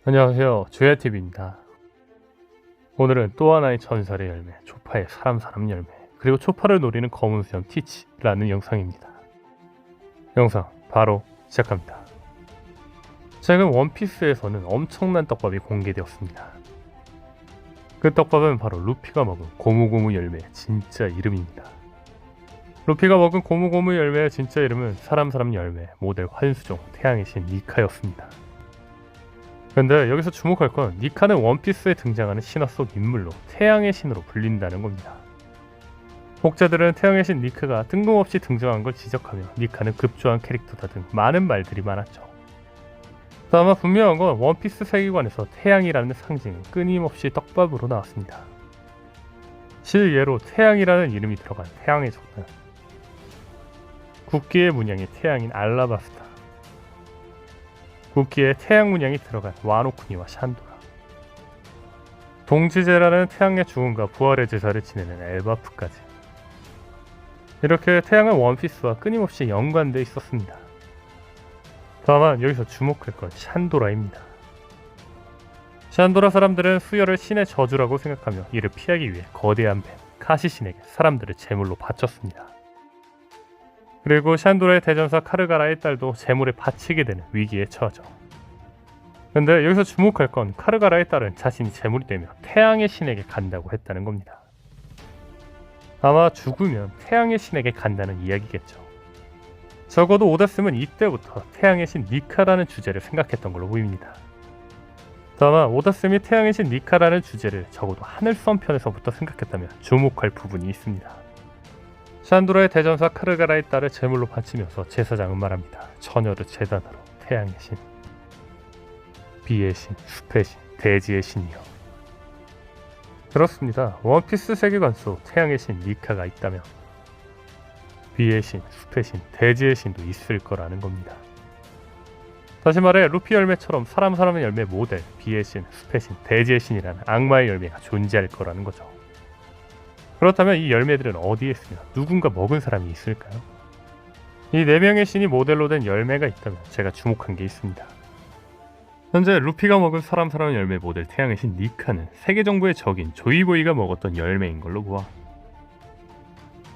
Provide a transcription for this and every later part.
안녕하세요. 주야TV입니다. 오늘은 또 하나의 전설의 열매, 초파의 사람 열매, 그리고 초파를 노리는 검은 수염 티치라는 영상입니다. 영상 바로 시작합니다. 최근 원피스에서는 엄청난 떡밥이 공개되었습니다. 그 떡밥은 바로 루피가 먹은 고무고무 열매의 진짜 이름입니다. 루피가 먹은 고무고무 열매의 진짜 이름은 사람 열매 모델 환수종 태양의 신 니카였습니다. 근데 여기서 주목할 건 니카는 원피스에 등장하는 신화 속 인물로 태양의 신으로 불린다는 겁니다. 혹자들은 태양의 신 니카가 뜬금없이 등장한 걸 지적하며 니카는 급조한 캐릭터다 등 많은 말들이 많았죠. 다만 분명한 건 원피스 세계관에서 태양이라는 상징은 끊임없이 떡밥으로 나왔습니다. 실예로 태양이라는 이름이 들어간 태양의 적단, 국기의 문양이 태양인 알라바스타, 국기에 태양 문양이 들어간 와노쿠니와 샨도라, 동지제라는 태양의 죽음과 부활의 제사를 지내는 엘바프까지. 이렇게 태양은 원피스와 끊임없이 연관되어 있었습니다. 다만 여기서 주목할 건 샨도라입니다. 샨도라 사람들은 수혈을 신의 저주라고 생각하며 이를 피하기 위해 거대한 뱀 카시신에게 사람들을 제물로 바쳤습니다. 그리고 샨도라의 대전사 카르가라의 딸도 제물에 바치게 되는 위기에 처하죠. 근데 여기서 주목할 건 카르가라의 딸은 자신이 제물이 되며 태양의 신에게 간다고 했다는 겁니다. 아마 죽으면 태양의 신에게 간다는 이야기겠죠. 적어도 오다스는 이때부터 태양의 신 니카라는 주제를 생각했던 걸로 보입니다. 다만 오다스이 태양의 신 니카라는 주제를 적어도 하늘섬 편에서부터 생각했다면 주목할 부분이 있습니다. 샨도라의 대전사 카르가라의 딸을 제물로 바치면서 제사장은 말합니다. 처녀를 재단으로 태양의 신, 비의 신, 숲의 신, 대지의 신이여. 그렇습니다. 원피스 세계관 속 태양의 신 니카가 있다면 비의 신, 숲의 신, 대지의 신도 있을 거라는 겁니다. 다시 말해 루피 열매처럼 사람의 열매 모델 비의 신, 숲의 신, 대지의 신이라는 악마의 열매가 존재할 거라는 거죠. 그렇다면 이 열매들은 어디에 있으며 누군가 먹은 사람이 있을까요? 이 4명의 신이 모델로 된 열매가 있다면 제가 주목한 게 있습니다. 현재 루피가 먹은 사람 열매 모델 태양의 신 니카는 세계 정부의 적인 조이보이가 먹었던 열매인 걸로 보아.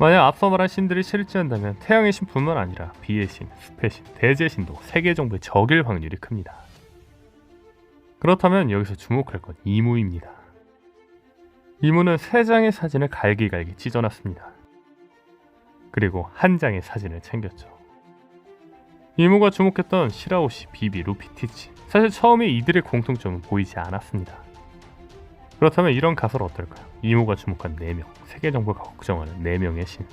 만약 앞서 말한 신들이 실제한다면 태양의 신뿐만 아니라 비의 신, 숲의 신, 대지의 신도 세계 정부의 적일 확률이 큽니다. 그렇다면 여기서 주목할 건 이무입니다. 이무는 3장의 사진을 갈기갈기 찢어놨습니다. 그리고 1장의 사진을 챙겼죠. 이무가 주목했던 시라오시, 비비, 루피, 티치, 사실 처음에 이들의 공통점은 보이지 않았습니다. 그렇다면 이런 가설 어떨까요? 이무가 주목한 4명, 세계정부가 걱정하는 4명의 신.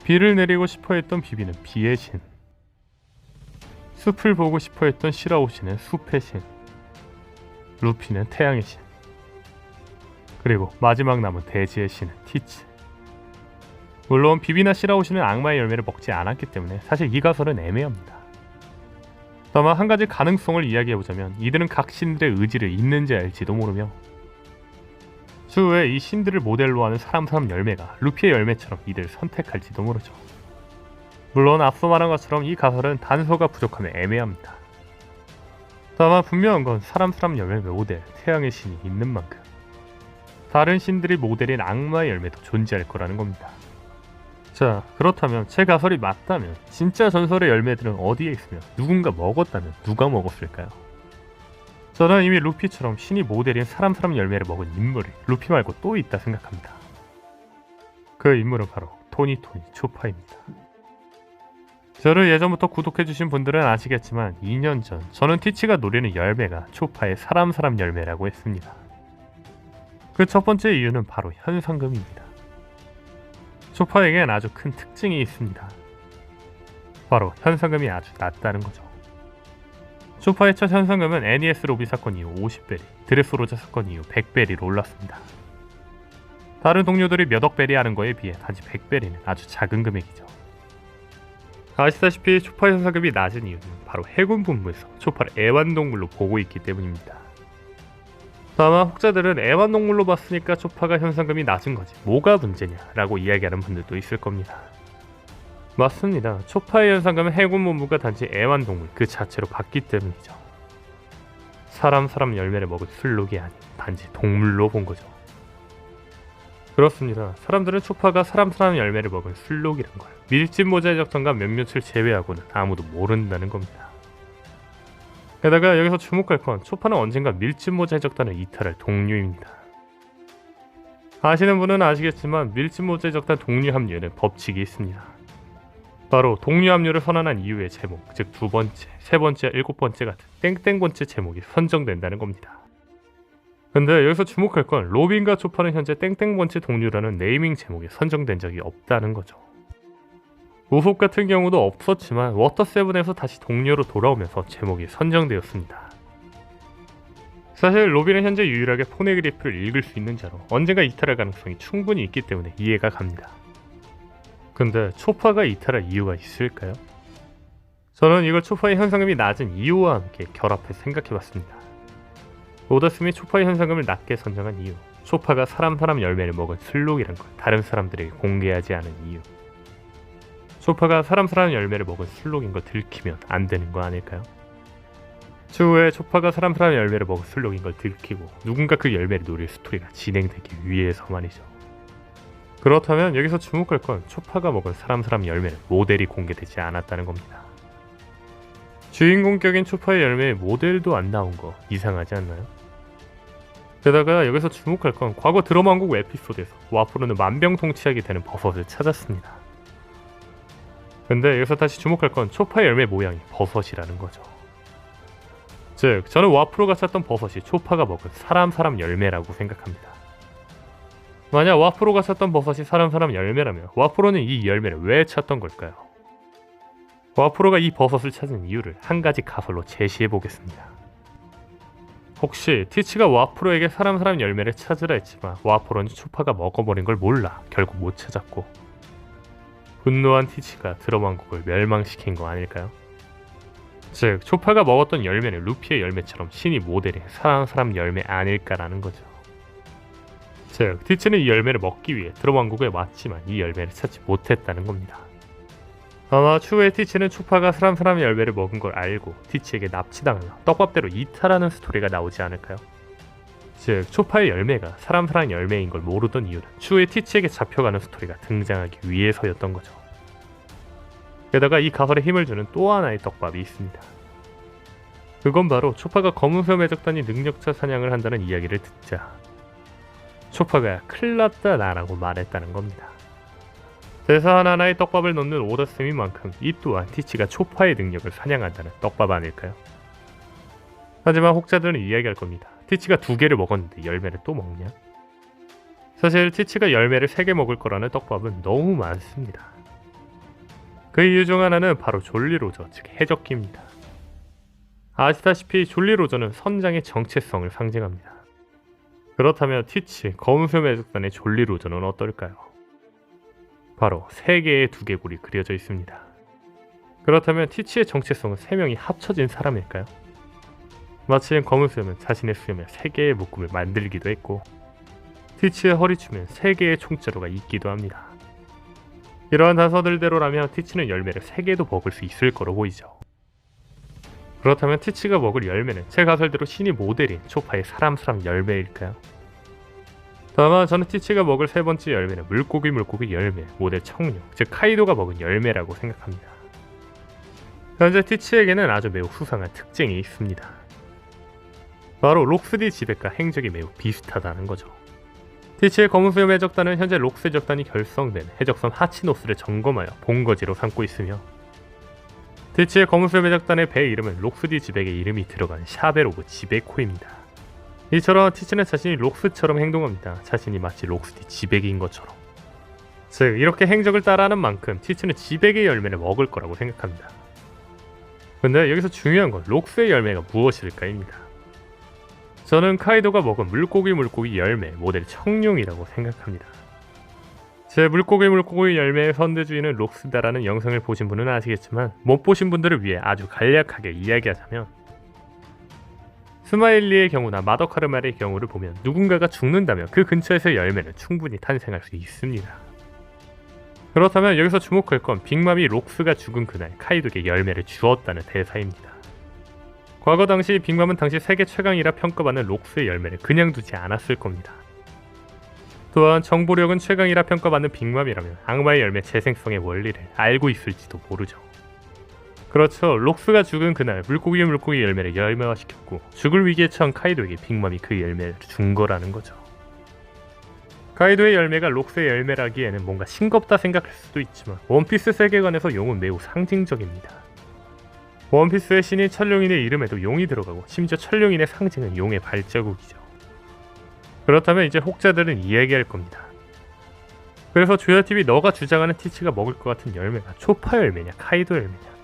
비를 내리고 싶어했던 비비는 비의 신, 숲을 보고 싶어했던 시라오시는 숲의 신, 루피는 태양의 신, 그리고 마지막 남은 대지의 신은 티치. 물론 비비나 시라오시는 악마의 열매를 먹지 않았기 때문에 사실 이 가설은 애매합니다. 다만 한 가지 가능성을 이야기해보자면 이들은 각 신들의 의지를 있는지 알지도 모르며 추후에 이 신들을 모델로 하는 사람 열매가 루피의 열매처럼 이들을 선택할지도 모르죠. 물론 앞서 말한 것처럼 이 가설은 단서가 부족하면 애매합니다. 다만 분명한 건 사람 열매 모델 태양의 신이 있는 만큼 다른 신들이 모델인 악마의 열매도 존재할 거라는 겁니다. 자, 그렇다면 제 가설이 맞다면 진짜 전설의 열매들은 어디에 있으며 누군가 먹었다면 누가 먹었을까요? 저는 이미 루피처럼 신이 모델인 사람 열매를 먹은 인물이 루피 말고 또 있다 생각합니다. 그 인물은 바로 토니 초파입니다. 저를 예전부터 구독해주신 분들은 아시겠지만 2년 전 저는 티치가 노리는 열매가 초파의 사람 열매라고 했습니다. 그 첫 번째 이유는 바로 현상금입니다. 초파에겐 아주 큰 특징이 있습니다. 바로 현상금이 아주 낮다는 거죠. 초파의 첫 현상금은 NES 로비 사건 이후 50베리, 드레스로자 사건 이후 100베리로 올랐습니다. 다른 동료들이 몇억 베리 하는 거에 비해 단지 100베리는 아주 작은 금액이죠. 아시다시피 초파 현상금이 낮은 이유는 바로 해군 본부에서 초파를 애완동물로 보고 있기 때문입니다. 다만 혹자들은 애완동물로 봤으니까 초파가 현상금이 낮은 거지 뭐가 문제냐 라고 이야기하는 분들도 있을 겁니다. 맞습니다. 초파의 현상금은 해군 본부가 단지 애완동물 그 자체로 봤기 때문이죠. 사람 열매를 먹은 술록이 아닌 단지 동물로 본 거죠. 그렇습니다. 사람들은 초파가 사람 열매를 먹은 술록이란 걸 밀짚 모자의 적당과 몇몇을 제외하고는 아무도 모른다는 겁니다. 게다가 여기서 주목할 건 초파는 언젠가 밀짚 모자의 적단을 이탈할 동료입니다. 아시는 분은 아시겠지만 밀짚 모자의 적단 동료 합류에는 법칙이 있습니다. 바로 동료 합류를 선언한 이후의 제목, 즉 두 번째, 세 번째, 일곱 번째 같은 땡땡번째 제목이 선정된다는 겁니다. 근데 여기서 주목할 건 로빈과 초파는 현재 땡땡번째 동료라는 네이밍 제목이 선정된 적이 없다는 거죠. 우홉 같은 경우도 없었지만 워터7에서 다시 동료로 돌아오면서 제목이 선정되었습니다. 사실 로빈은 현재 유일하게 포네그리프를 읽을 수 있는 자로 언젠가 이탈할 가능성이 충분히 있기 때문에 이해가 갑니다. 근데 초파가 이탈할 이유가 있을까요? 저는 이걸 초파의 현상금이 낮은 이유와 함께 결합해 생각해봤습니다. 오더스미 초파의 현상금을 낮게 선정한 이유, 초파가 사람 열매를 먹은 술록이란 걸 다른 사람들에게 공개하지 않은 이유, 초파가 사람 열매를 먹은 술록인 걸 들키면 안 되는 거 아닐까요? 추후에 초파가 사람 열매를 먹은 술록인 걸 들키고 누군가 그 열매를 노릴 스토리가 진행되기 위해서 말이죠. 그렇다면 여기서 주목할 건 초파가 먹은 사람 열매는 모델이 공개되지 않았다는 겁니다. 주인공격인 초파의 열매의 모델도 안 나온 거 이상하지 않나요? 게다가 여기서 주목할 건 과거 드럼왕국 에피소드에서 와프로는 만병통치약이 되는 버섯을 찾았습니다. 근데 여기서 다시 주목할 건 초파의 열매 모양이 버섯이라는 거죠. 즉 저는 와프로가 찾던 버섯이 초파가 먹은 사람 열매라고 생각합니다. 만약 와프로가 찾던 버섯이 사람 열매라면 와프로는 이 열매를 왜 찾던 걸까요? 와프로가 이 버섯을 찾은 이유를 한 가지 가설로 제시해 보겠습니다. 혹시 티치가 와프로에게 사람 열매를 찾으라 했지만 와프로는 초파가 먹어버린 걸 몰라 결국 못 찾았고 분노한 티치가 드럼왕국을 멸망시킨 거 아닐까요? 즉 초파가 먹었던 열매는 루피의 열매처럼 신이 모델인 사람 열매 아닐까라는 거죠. 즉 티치는 이 열매를 먹기 위해 드럼왕국에 왔지만 이 열매를 찾지 못했다는 겁니다. 아마 추후에 티치는 초파가 사람 열매를 먹은 걸 알고 티치에게 납치당하며 떡밥대로 이탈하는 스토리가 나오지 않을까요? 즉 초파의 열매가 사람 열매인 걸 모르던 이유는 추후에 티치에게 잡혀가는 스토리가 등장하기 위해서였던 거죠. 게다가 이 가설에 힘을 주는 또 하나의 떡밥이 있습니다. 그건 바로 초파가 검은수 매적단이 능력자 사냥을 한다는 이야기를 듣자 초파가 큰일났다 나라고 말했다는 겁니다. 대사 하나하나에 떡밥을 넣는 오더스미인 만큼 이 또한 티치가 초파의 능력을 사냥한다는 떡밥 아닐까요? 하지만 혹자들은 이야기할 겁니다. 티치가 2개를 먹었는데 열매를 또 먹냐? 사실 티치가 열매를 3개 먹을 거라는 떡밥은 너무 많습니다. 그 이유 중 하나는 바로 졸리로저, 즉 해적기입니다. 아시다시피 졸리로저는 선장의 정체성을 상징합니다. 그렇다면 티치, 검은수 매적단의 졸리로저는 어떨까요? 바로 3개의 두개골이 그려져 있습니다. 그렇다면 티치의 정체성은 3명이 합쳐진 사람일까요? 마침 검은수염은 자신의 수염에 3개의 묶음을 만들기도 했고 티치의 허리춤엔 3개의 총자루가 있기도 합니다. 이러한 단서들대로라면 티치는 열매를 3개도 먹을 수 있을 거로 보이죠. 그렇다면 티치가 먹을 열매는 제 가설대로 신이 모델인 초파의 사람 열매일까요? 다만 저는 티치가 먹을 3번째 열매는 물고기 열매, 모델 청룡, 즉 카이도가 먹은 열매라고 생각합니다. 현재 티치에게는 아주 매우 수상한 특징이 있습니다. 바로 록스디 지배과 행적이 매우 비슷하다는 거죠. 티치의 검은수염 해적단은 현재 록스 해적단이 결성된 해적섬 하치노스를 점검하여 본거지로 삼고 있으며 티치의 검은수염 해적단의 배 이름은 록스디 지백의 이름이 들어간 샤베로브 지베코입니다. 이처럼 티치는 자신이 록스처럼 행동합니다. 자신이 마치 록스디 지백인 것처럼. 즉 이렇게 행적을 따라하는 만큼 티치는 지백의 열매를 먹을 거라고 생각합니다. 근데 여기서 중요한 건 록스의 열매가 무엇일까입니다. 저는 카이도가 먹은 물고기 열매 모델 청룡이라고 생각합니다. 제 물고기 열매의 선대주인은 록스다라는 영상을 보신 분은 아시겠지만 못 보신 분들을 위해 아주 간략하게 이야기하자면 스마일리의 경우나 마더카르말의 경우를 보면 누군가가 죽는다면 그 근처에서 열매는 충분히 탄생할 수 있습니다. 그렇다면 여기서 주목할 건 빅맘이 록스가 죽은 그날 카이도에게 열매를 주었다는 대사입니다. 과거 당시 빅맘은 당시 세계 최강이라 평가받는 록스의 열매를 그냥 두지 않았을 겁니다. 또한 정보력은 최강이라 평가받는 빅맘이라면 악마의 열매 재생성의 원리를 알고 있을지도 모르죠. 그렇죠. 록스가 죽은 그날 물고기 열매를 열매화시켰고 죽을 위기에 처한 카이도에게 빅맘이 그 열매를 준 거라는 거죠. 카이도의 열매가 록스의 열매라기에는 뭔가 싱겁다 생각할 수도 있지만 원피스 세계관에서 용은 매우 상징적입니다. 원피스의 신인 천룡인의 이름에도 용이 들어가고 심지어 천룡인의 상징은 용의 발자국이죠. 그렇다면 이제 혹자들은 이야기할 겁니다. 그래서 조야TV 너가 주장하는 티치가 먹을 것 같은 열매가 초파 열매냐 카이도 열매냐.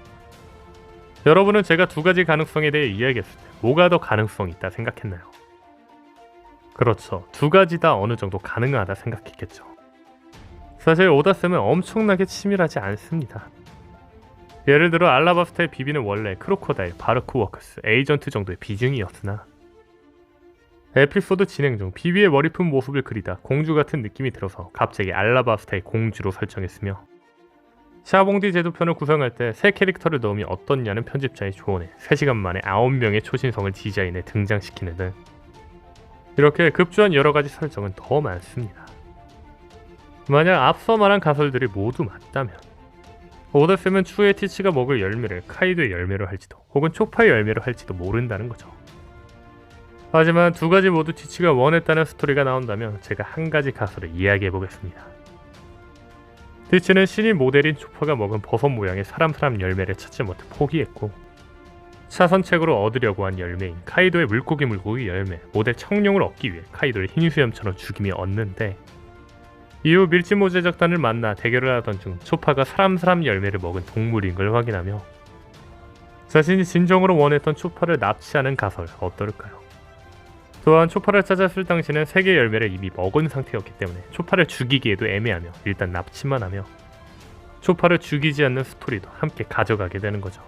여러분은 제가 두 가지 가능성에 대해 이야기했을 때 뭐가 더 가능성이 있다 생각했나요? 그렇죠. 두 가지 다 어느 정도 가능하다 생각했겠죠. 사실 오다쌤은 엄청나게 치밀하지 않습니다. 예를 들어 알라바스타의 비비는 원래 크로코다일, 바르크워크스, 에이전트 정도의 비중이었으나 에피소드 진행 중 비비의 머리 푼 모습을 그리다 공주 같은 느낌이 들어서 갑자기 알라바스타의 공주로 설정했으며 샤봉디 제도편을 구성할 때 새 캐릭터를 넣으면 어떻냐는 편집자의 조언에 3시간 만에 9명의 초신성을 디자인해 등장시키는 등 이렇게 급조한 여러가지 설정은 더 많습니다. 만약 앞서 말한 가설들이 모두 맞다면 오다쌤은 추후에 티치가 먹을 열매를 카이도의 열매로 할지도 혹은 초파의 열매로 할지도 모른다는 거죠. 하지만 두 가지 모두 티치가 원했다는 스토리가 나온다면 제가 한 가지 가설을 이야기해보겠습니다. 티치는 신인 모델인 초파가 먹은 버섯 모양의 사람 열매를 찾지 못해 포기했고 차선책으로 얻으려고 한 열매인 카이도의 물고기 열매 모델 청룡을 얻기 위해 카이도를 흰 수염처럼 죽임이 얻는데 이후 밀짚모 제작단을 만나 대결을 하던 중 초파가 사람 열매를 먹은 동물인 걸 확인하며 자신이 진정으로 원했던 초파를 납치하는 가설 어떨까요? 또한 초파를 찾았을 당시는 3개의 열매를 이미 먹은 상태였기 때문에 초파를 죽이기에도 애매하며 일단 납치만 하며 초파를 죽이지 않는 스토리도 함께 가져가게 되는 거죠.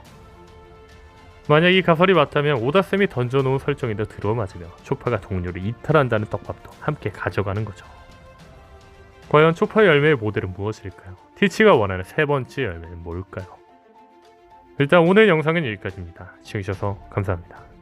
만약 이 가설이 맞다면 오다쌤이 던져놓은 설정에도 들어맞으며 초파가 동료를 이탈한다는 떡밥도 함께 가져가는 거죠. 과연 초파 열매의 모델은 무엇일까요? 티치가 원하는 세 번째 열매는 뭘까요? 일단 오늘 영상은 여기까지입니다. 시청해주셔서 감사합니다.